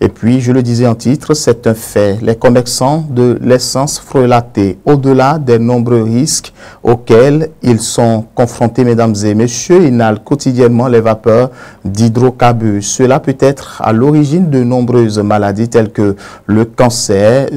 Et puis, je le disais en titre, c'est un fait. Les commerçants de l'essence frelatée, au-delà des nombreux risques auxquels ils sont confrontés, mesdames et messieurs, inhalent quotidiennement les vapeurs d'hydrocarbures. Cela peut être à l'origine de nombreuses maladies telles que le cancer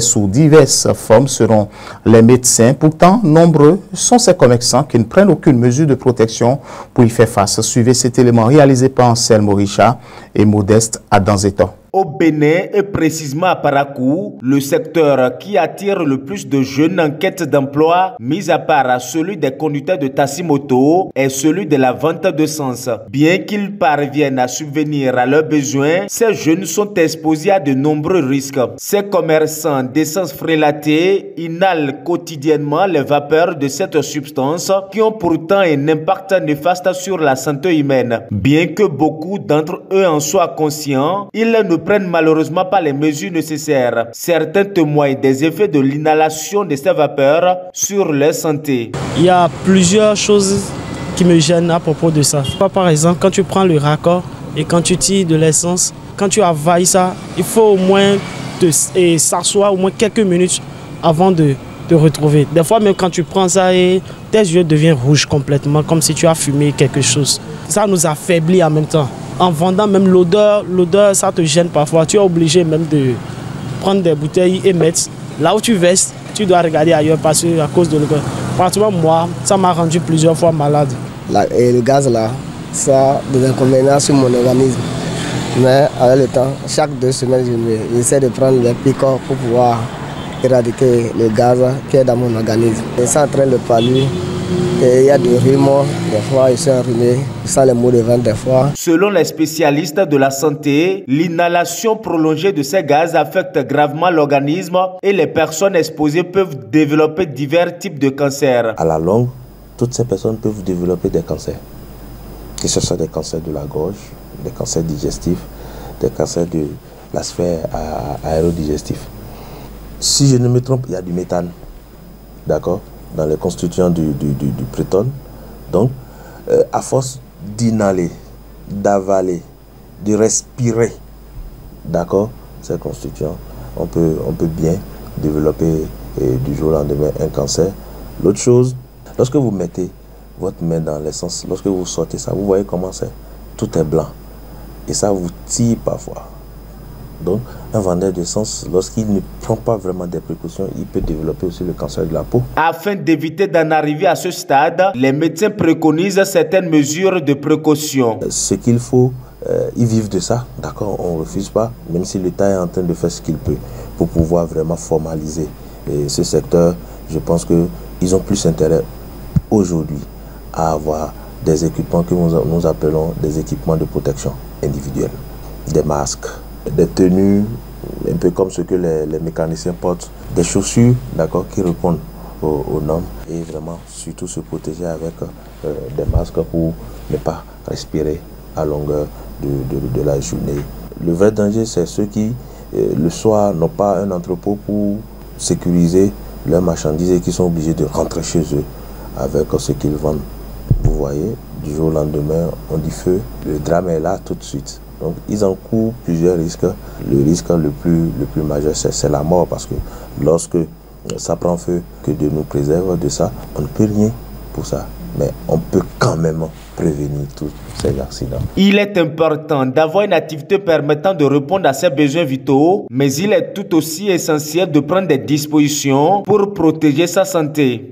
sous diverses formes selon les médecins. Pourtant, nombreux sont ces commerçants qui ne prennent aucune mesure de protection pour y faire face. Suivez cet élément réalisé par Anselme Richard et Modeste Adanzeto. Au Bénin et précisément à Parakou, le secteur qui attire le plus de jeunes en quête d'emploi, mis à part celui des conducteurs de taxi-moto, est celui de la vente d'essence. Bien qu'ils parviennent à subvenir à leurs besoins, ces jeunes sont exposés à de nombreux risques. Ces commerçants d'essence frelatée inhalent quotidiennement les vapeurs de cette substance qui ont pourtant un impact néfaste sur la santé humaine. Bien que beaucoup d'entre eux en soient conscients, ils ne prennent malheureusement pas les mesures nécessaires. Certains témoignent des effets de l'inhalation de ces vapeurs sur leur santé. Il y a plusieurs choses qui me gênent à propos de ça. Par exemple, quand tu prends le raccord et quand tu tires de l'essence, quand tu avales ça, il faut au moins s'asseoir au moins quelques minutes avant de te retrouver. Des fois, même quand tu prends ça, tes yeux deviennent rouges complètement, comme si tu as fumé quelque chose. Ça nous affaiblit en même temps. En vendant même l'odeur, ça te gêne parfois. Tu es obligé même de prendre des bouteilles et mettre. Là où tu verses, tu dois regarder ailleurs parce que à cause de l'odeur. Pratiquement moi, ça m'a rendu plusieurs fois malade. Et le gaz là, ça a des inconvénients sur mon organisme. Mais avec le temps, chaque 2 semaines, j'essaie de prendre des piqûres pour pouvoir éradiquer le gaz qui est dans mon organisme. Et ça entraîne le palud. Et il y a des rumeurs, des fois ils sont enrhumés, sans les mots de vente des fois. Selon les spécialistes de la santé, l'inhalation prolongée de ces gaz affecte gravement l'organisme et les personnes exposées peuvent développer divers types de cancers. À la longue, toutes ces personnes peuvent développer des cancers, que ce soit des cancers de la gorge, des cancers digestifs, des cancers de la sphère aérodigestive. Si je ne me trompe, il y a du méthane, d'accord, dans les constituants du prétone. Donc, à force d'inhaler, d'avaler, de respirer, d'accord, ces constituants, on peut bien développer du jour au lendemain un cancer. L'autre chose, lorsque vous mettez votre main dans l'essence, lorsque vous sortez ça, vous voyez comment c'est, tout est blanc. Et ça vous tire parfois. Donc, un vendeur d'essence, lorsqu'il ne prend pas vraiment des précautions, il peut développer aussi le cancer de la peau. Afin d'éviter d'en arriver à ce stade, les médecins préconisent certaines mesures de précaution. Ce qu'il faut, ils vivent de ça, d'accord, on ne refuse pas, même si l'État est en train de faire ce qu'il peut pour pouvoir vraiment formaliser ce secteur. Je pense qu'ils ont plus intérêt aujourd'hui à avoir des équipements que nous appelons des équipements de protection individuelle, des masques, des tenues, un peu comme ce que les mécaniciens portent, des chaussures, d'accord, qui répondent aux normes et vraiment surtout se protéger avec des masques pour ne pas respirer à longueur de la journée. Le vrai danger, c'est ceux qui, le soir, n'ont pas un entrepôt pour sécuriser leurs marchandises et qui sont obligés de rentrer chez eux avec ce qu'ils vendent. Vous voyez, du jour au lendemain, on dit feu, le drame est là tout de suite. Donc, ils encourent plusieurs risques. Le risque le plus majeur, c'est la mort, parce que lorsque ça prend feu, que Dieu nous préserve de ça, on ne peut rien pour ça. Mais on peut quand même prévenir tous ces accidents. Il est important d'avoir une activité permettant de répondre à ses besoins vitaux, mais il est tout aussi essentiel de prendre des dispositions pour protéger sa santé.